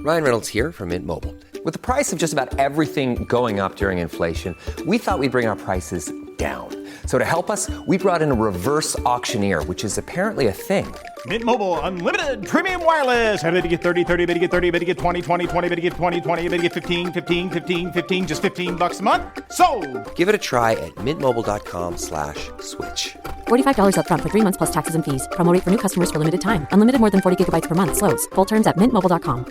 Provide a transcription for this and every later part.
Ryan Reynolds here from Mint Mobile. With the price of just about everything going up during inflation, we thought we'd bring our prices down. So to help us, we brought in a reverse auctioneer, which is apparently a thing. Mint Mobile Unlimited Premium Wireless. How to get 30, 30, bit to get 30, bit to get 20, 20, 20, bit to get 20, 20, bit to get 15, 15, 15, 15, just $15 a month? Sold! Give it a try at mintmobile.com/switch. $45 up front for 3 months plus taxes and fees. Promo rate for new customers for limited time. Unlimited more than 40 gigabytes per month. Slows full terms at mintmobile.com.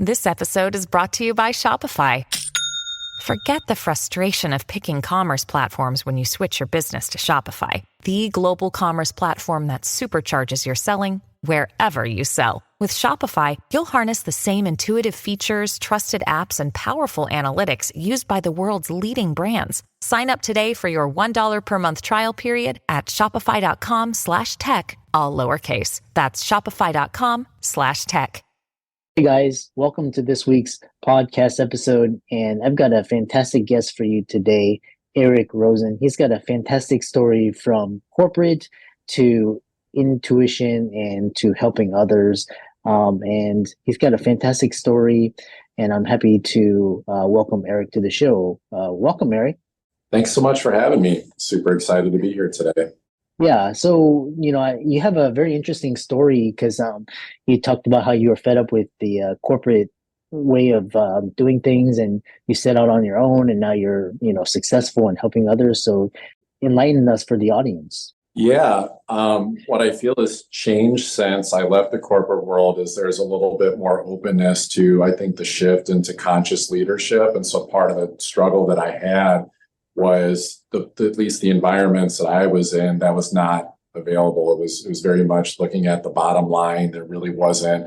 This episode is brought to you by Shopify. Forget the frustration of picking commerce platforms when you switch your business to Shopify, the global commerce platform that supercharges your selling wherever you sell. With Shopify, you'll harness the same intuitive features, trusted apps, and powerful analytics used by the world's leading brands. Sign up today for your $1 per month trial period at shopify.com/tech, all lowercase. That's shopify.com/tech. Hey guys, welcome to this week's podcast episode, and I've got a fantastic guest for you today, Eric Rosen. He's got a fantastic story from corporate to intuition and to helping others, and he's got a fantastic story, and I'm happy to welcome Eric to the show. Welcome, Eric. Thanks so much for having me. Super excited to be here today. Yeah, so you have a very interesting story because you talked about how you were fed up with the corporate way of doing things, and you set out on your own, and now you're successful and helping others. So enlighten us for the audience. Yeah, what I feel has changed since I left the corporate world is there's a little bit more openness to, I think, the shift into conscious leadership. And so part of the struggle that I had was at least the environments that I was in, that was not available. It was very much looking at the bottom line. There really wasn't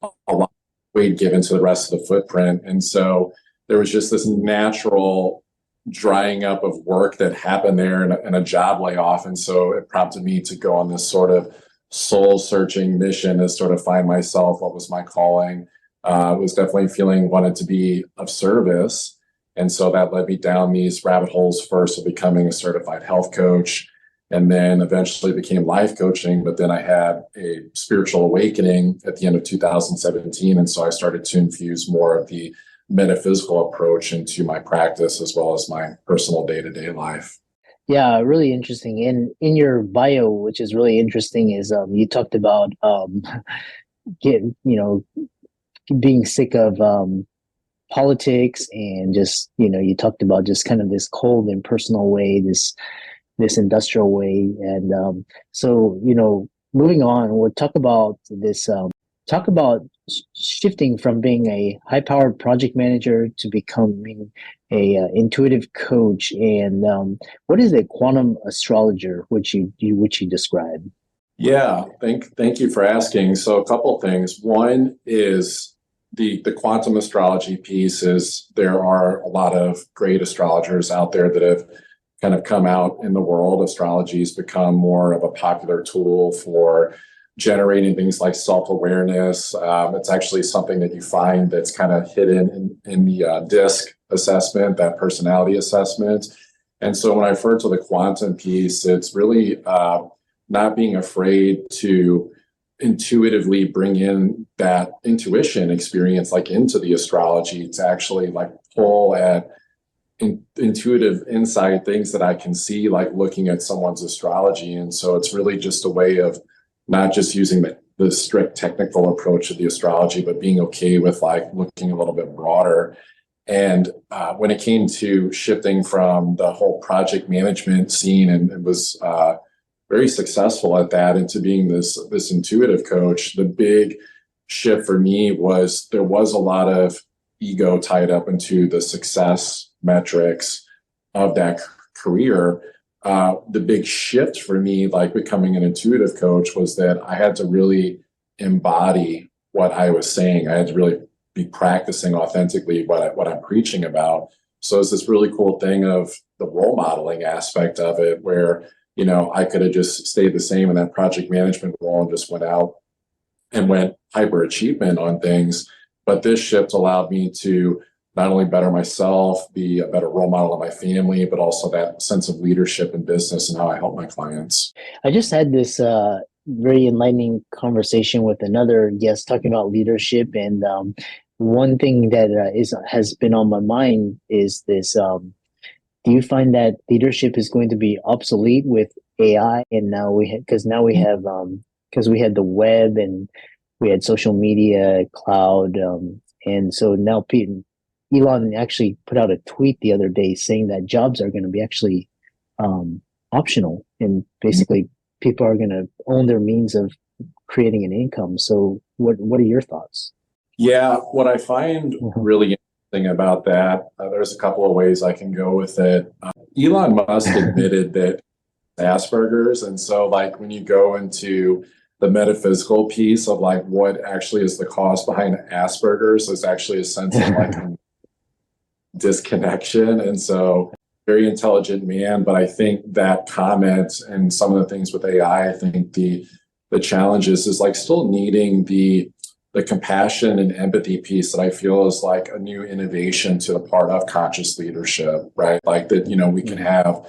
a lot of weight given to the rest of the footprint. And so there was just this natural drying up of work that happened there and a job layoff. And so it prompted me to go on this sort of soul searching mission to sort of find myself, what was my calling. Was definitely wanted to be of service. And so that led me down these rabbit holes, first of becoming a certified health coach, and then eventually became life coaching. But then I had a spiritual awakening at the end of 2017. And so I started to infuse more of the metaphysical approach into my practice as well as my personal day-to-day life. Yeah, really interesting. In your bio, which is really interesting, is you talked about being sick of politics, and just you talked about just kind of this cold and personal way, this industrial way, and so moving on, we'll talk about this. Talk about shifting from being a high-powered project manager to becoming a intuitive coach, and what is a quantum astrologer, which you describe? Yeah, thank you for asking. So a couple things. One is the quantum astrology piece is there are a lot of great astrologers out there that have kind of come out in the world. Astrology has become more of a popular tool for generating things like self-awareness. It's actually something that you find that's kind of hidden in the DISC assessment, that personality assessment. And so when I refer to the quantum piece, it's really not being afraid to intuitively bring in that intuition experience like into the astrology, to actually like pull at intuitive insight, things that I can see like looking at someone's astrology. And so it's really just a way of not just using the strict technical approach of the astrology, but being okay with like looking a little bit broader. And when it came to shifting from the whole project management scene, and it was very successful at that, into being this intuitive coach, the big shift for me was there was a lot of ego tied up into the success metrics of that career. The big shift for me, like becoming an intuitive coach, was that I had to really embody what I was saying. I had to really be practicing authentically what I'm preaching about. So it's this really cool thing of the role modeling aspect of it, where I could have just stayed the same in that project management role and just went out and went hyperachievement on things. But this shift allowed me to not only better myself, be a better role model of my family, but also that sense of leadership in business and how I help my clients. I just had this very enlightening conversation with another guest talking about leadership. And one thing that has been on my mind is this: do you find that leadership is going to be obsolete with AI? And now we have because we had the web and we had social media, cloud, and so now Elon actually put out a tweet the other day saying that jobs are going to be actually optional, and basically people are going to own their means of creating an income. So what are your thoughts? Yeah, what I find really interesting about that, there's a couple of ways I can go with it. Elon Musk admitted that Asperger's, and so like when you go into the metaphysical piece of like what actually is the cause behind Asperger's, there's actually a sense of like disconnection. And so very intelligent man, but I think that comment and some of the things with AI, I think the challenges is like still needing the compassion and empathy piece that I feel is like a new innovation to the part of conscious leadership, right? Like that, we can have,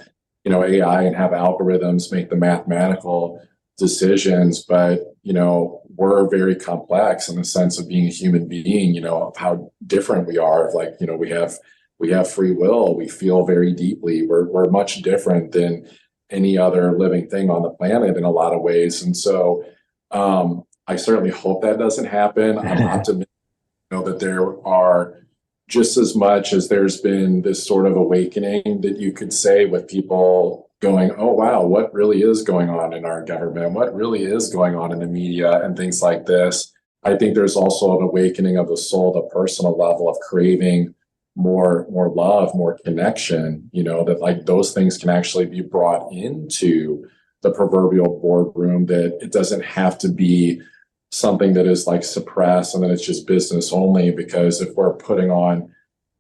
AI and have algorithms make the mathematical decisions, but, we're very complex in the sense of being a human being, of how different we are. Like, we have free will. We feel very deeply. We're much different than any other living thing on the planet in a lot of ways. And so, I certainly hope that doesn't happen. I'm optimistic, that there are just as much as there's been this sort of awakening that you could say with people going, oh, wow, what really is going on in our government? What really is going on in the media and things like this? I think there's also an awakening of the soul, the personal level of craving more love, more connection, that like those things can actually be brought into the proverbial boardroom, that it doesn't have to be something that is like suppressed and then it's just business only. Because if we're putting on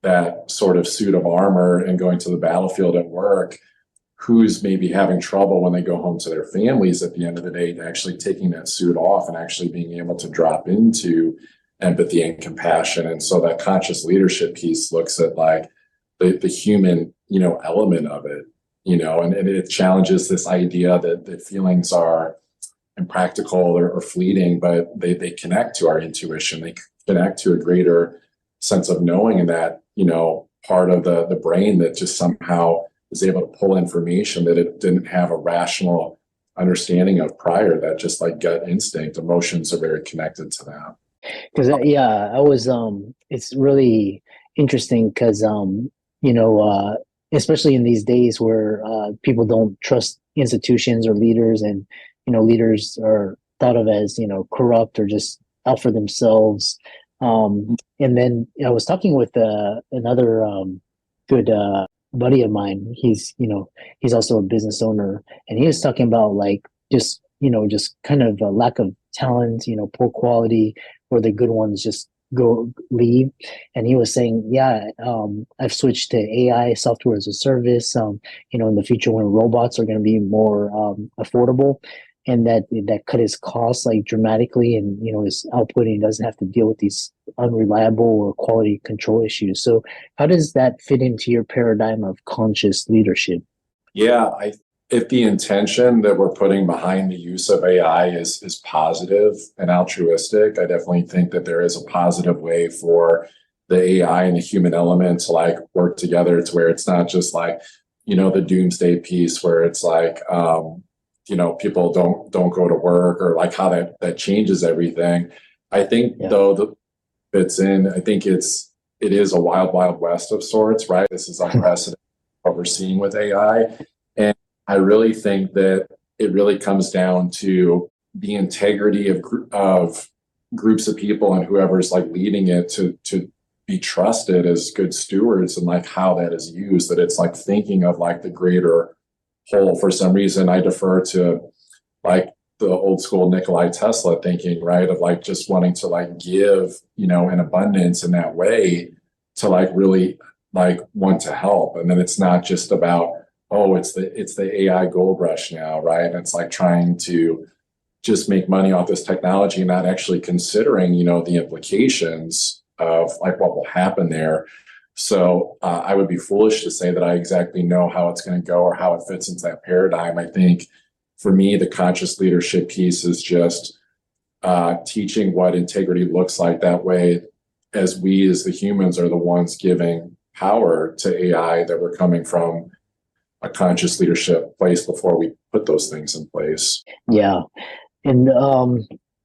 that sort of suit of armor and going to the battlefield at work, who's maybe having trouble when they go home to their families at the end of the day, actually taking that suit off and actually being able to drop into empathy and compassion. And so that conscious leadership piece looks at like the human, element of it, and it challenges this idea that feelings are impractical or fleeting, but they connect to our intuition. They connect to a greater sense of knowing, and that, part of the brain that just somehow is able to pull information that it didn't have a rational understanding of prior, that just like gut instinct. Emotions are very connected to that. Because I was it's really interesting because especially in these days where people don't trust institutions or leaders, and leaders are thought of as corrupt or just out for themselves. And then I was talking with another good buddy of mine. He's also a business owner, and he was talking about like just kind of a lack of talent, poor quality, where the good ones just leave. And he was saying, I've switched to AI, software as a service, in the future when robots are going to be more affordable, and that cut his costs like dramatically, and his output, and he doesn't have to deal with these unreliable or quality control issues. So how does that fit into your paradigm of conscious leadership? Yeah, if the intention that we're putting behind the use of AI is positive and altruistic, I definitely think that there is a positive way for the AI and the human element to like work together, to where it's not just like, the doomsday piece where it's like, people don't go to work, or like how that changes everything. I think though that fits in, I think it is a wild, wild west of sorts, right? This is unprecedented what we're seeing with AI. And I really think that it really comes down to the integrity of groups of people and whoever's like leading it to be trusted as good stewards, and like how that is used, that it's like thinking of like the greater whole. For some reason, I defer to like the old school Nikolai Tesla thinking, right? Of like just wanting to like give, in abundance in that way, to like really like want to help. And then it's not just about, oh, it's the AI gold rush now, right? And it's like trying to just make money off this technology and not actually considering, the implications of like what will happen there. So I would be foolish to say that I exactly know how it's going to go or how it fits into that paradigm. I think for me, the conscious leadership piece is just teaching what integrity looks like. That way, as we as the humans are the ones giving power to AI, that we're coming from a conscious leadership place before we put those things in place. Yeah. And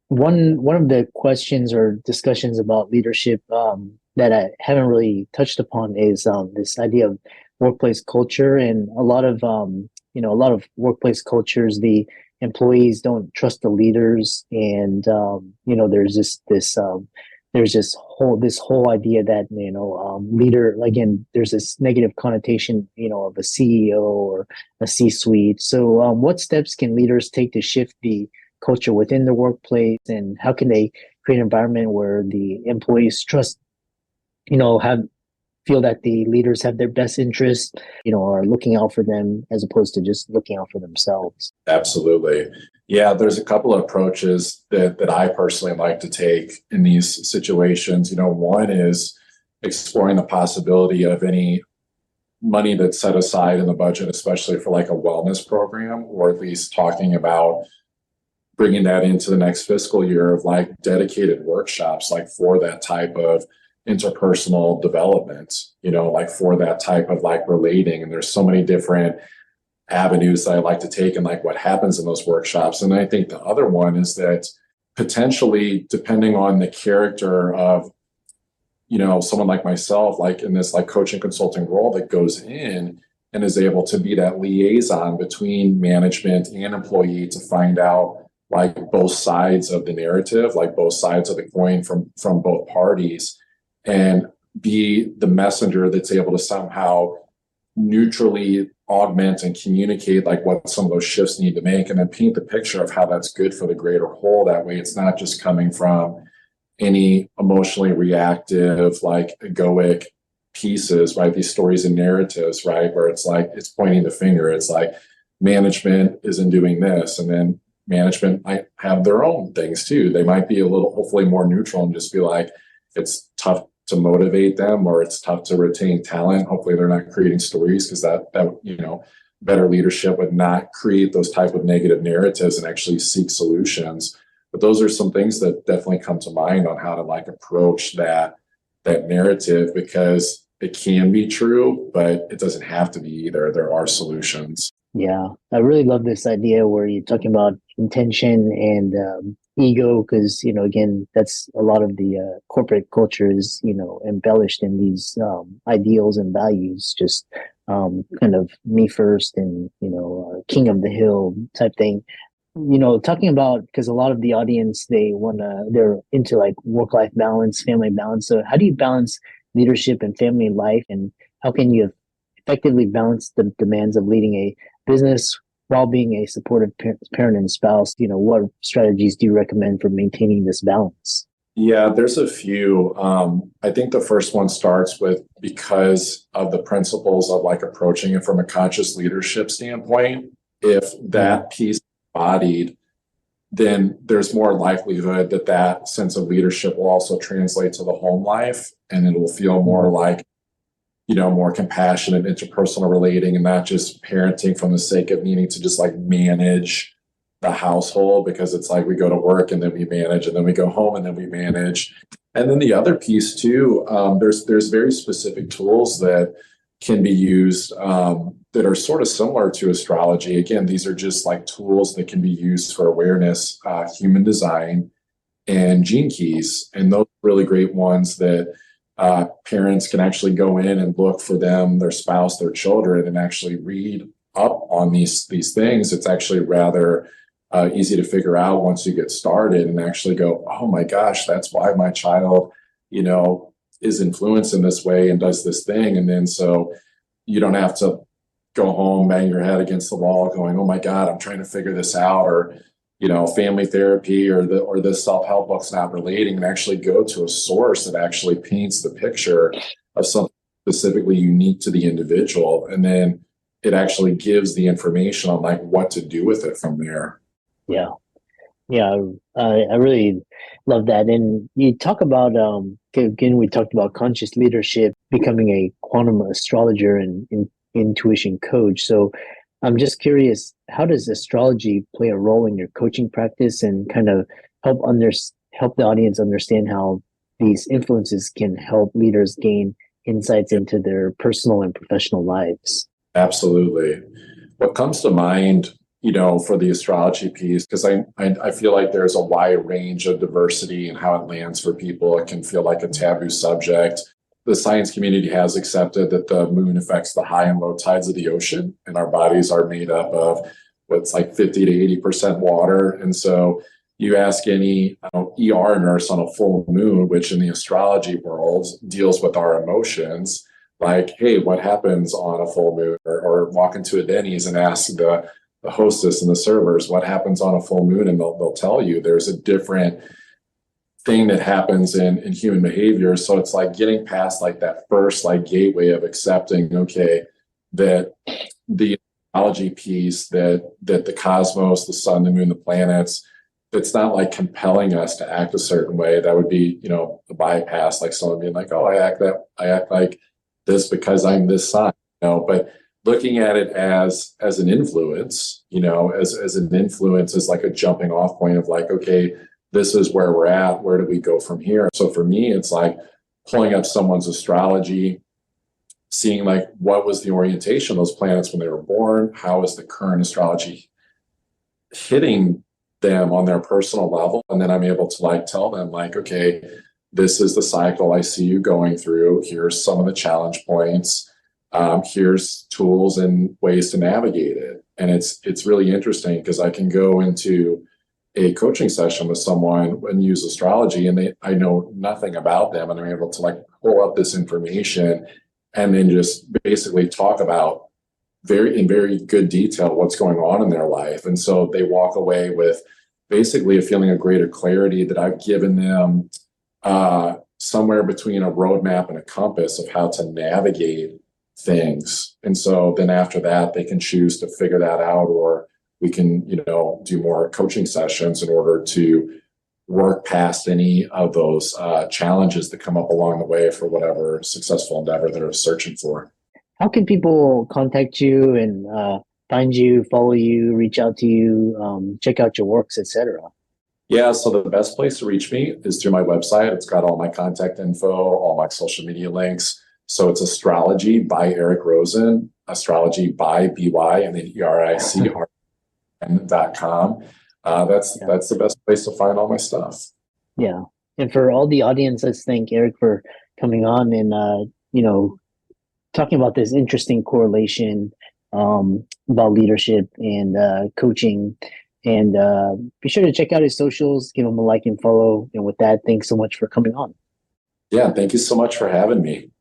one of the questions or discussions about leadership that I haven't really touched upon is this idea of workplace culture. And a lot of a lot of workplace cultures, the employees don't trust the leaders, and there's this whole idea that leader, again, there's this negative connotation of a CEO or a C-suite. So what steps can leaders take to shift the culture within the workplace, and how can they create an environment where the employees trust, feel that the leaders have their best interests, are looking out for them as opposed to just looking out for themselves? Absolutely. Yeah, there's a couple of approaches that I personally like to take in these situations. One is exploring the possibility of any money that's set aside in the budget, especially for like a wellness program, or at least talking about bringing that into the next fiscal year of like dedicated workshops, like for that type of interpersonal development, like for that type of like relating. And there's so many different avenues that I like to take and like what happens in those workshops. And I think the other one is that potentially, depending on the character of, someone like myself, like in this like coaching consulting role that goes in and is able to be that liaison between management and employee to find out like both sides of the narrative, like both sides of the coin from both parties, and be the messenger that's able to somehow neutrally augment and communicate like what some of those shifts need to make, and then paint the picture of how that's good for the greater whole. That way it's not just coming from any emotionally reactive, like egoic pieces, right? These stories and narratives, right? Where it's like, it's pointing the finger. It's like management isn't doing this. And then management might have their own things too. They might be a little, hopefully more neutral and just be like, it's tough to motivate them, or it's tough to retain talent. Hopefully they're not creating stories, because that better leadership would not create those type of negative narratives and actually seek solutions. But those are some things that definitely come to mind on how to like approach that narrative, because it can be true, but it doesn't have to be either. There are solutions. Yeah, I really love this idea where you're talking about intention and ego, because again, that's a lot of the corporate culture is embellished in these ideals and values, just kind of me first and king of the hill type thing. Talking about, because a lot of the audience, they're into like work-life balance, family balance. So how do you balance leadership and family life, and how can you effectively balance the demands of leading a business while being a supportive parent and spouse? What strategies do you recommend for maintaining this balance? Yeah, there's a few. I think the first one starts with, because of the principles of like approaching it from a conscious leadership standpoint, if that piece is embodied, then there's more likelihood that sense of leadership will also translate to the home life, and it will feel more like more compassionate, interpersonal relating, and not just parenting from the sake of needing to just like manage the household, because it's like we go to work and then we manage, and then we go home and then we manage. And then the other piece too, there's very specific tools that can be used that are sort of similar to astrology. Again, these are just like tools that can be used for awareness, human design, and gene keys. And those are really great ones that parents can actually go in and look for them, their spouse, their children, and actually read up on these things. It's actually rather easy to figure out once you get started and actually go, oh my gosh, that's why my child, is influenced in this way and does this thing. And then so you don't have to go home, bang your head against the wall going, oh my God, I'm trying to figure this out, or family therapy or this self-help book's not relating, and actually go to a source that actually paints the picture of something specifically unique to the individual. And then it actually gives the information on like what to do with it from there. Yeah. Yeah. I really love that. And you talk about, again, we talked about conscious leadership, becoming a quantum astrologer and intuition coach. So I'm just curious, how does astrology play a role in your coaching practice and kind of help the audience understand how these influences can help leaders gain insights into their personal and professional lives? Absolutely. What comes to mind, for the astrology piece, because I feel like there's a wide range of diversity and how it lands for people. It can feel like a taboo subject. The science community has accepted that the moon affects the high and low tides of the ocean, and our bodies are made up of what's like 50 to 80% water. And so you ask any ER nurse on a full moon, which in the astrology world deals with our emotions, like, hey, what happens on a full moon? Or walk into a Denny's and ask the hostess and the servers what happens on a full moon, and they'll tell you there's a different thing that happens in human behavior. So it's like getting past like that first like gateway of accepting, okay, that the astrology piece, that the cosmos, the sun, the moon, the planets, it's not like compelling us to act a certain way. That would be, a bypass, like someone being like, oh, I act like this because I'm this sign, but looking at it as an influence, as an influence, as like a jumping off point of like, okay, this is where we're at. Where do we go from here? So for me, it's like pulling up someone's astrology, seeing like what was the orientation of those planets when they were born? How is the current astrology hitting them on their personal level? And then I'm able to like tell them like, okay, this is the cycle I see you going through. Here's some of the challenge points. Here's tools and ways to navigate it. And it's really interesting because I can go into a coaching session with someone and use astrology, and I know nothing about them, and I'm able to like pull up this information and then just basically talk about in very good detail what's going on in their life. And so they walk away with basically a feeling of greater clarity that I've given them somewhere between a roadmap and a compass of how to navigate things. And so then after that, they can choose to figure that out, or we can, do more coaching sessions in order to work past any of those challenges that come up along the way for whatever successful endeavor they're searching for. How can people contact you and find you, follow you, reach out to you, check out your works, etc.? Yeah, so the best place to reach me is through my website. It's got all my contact info, all my social media links. So it's Astrology by Eric Rosen, Astrology by BY, and then ERICR.com. That's the best place to find all my stuff. Yeah. And for all the audience, let's thank Eric for coming on and, talking about this interesting correlation about leadership and coaching. And be sure to check out his socials, give him a like and follow. And with that, thanks so much for coming on. Yeah, thank you so much for having me.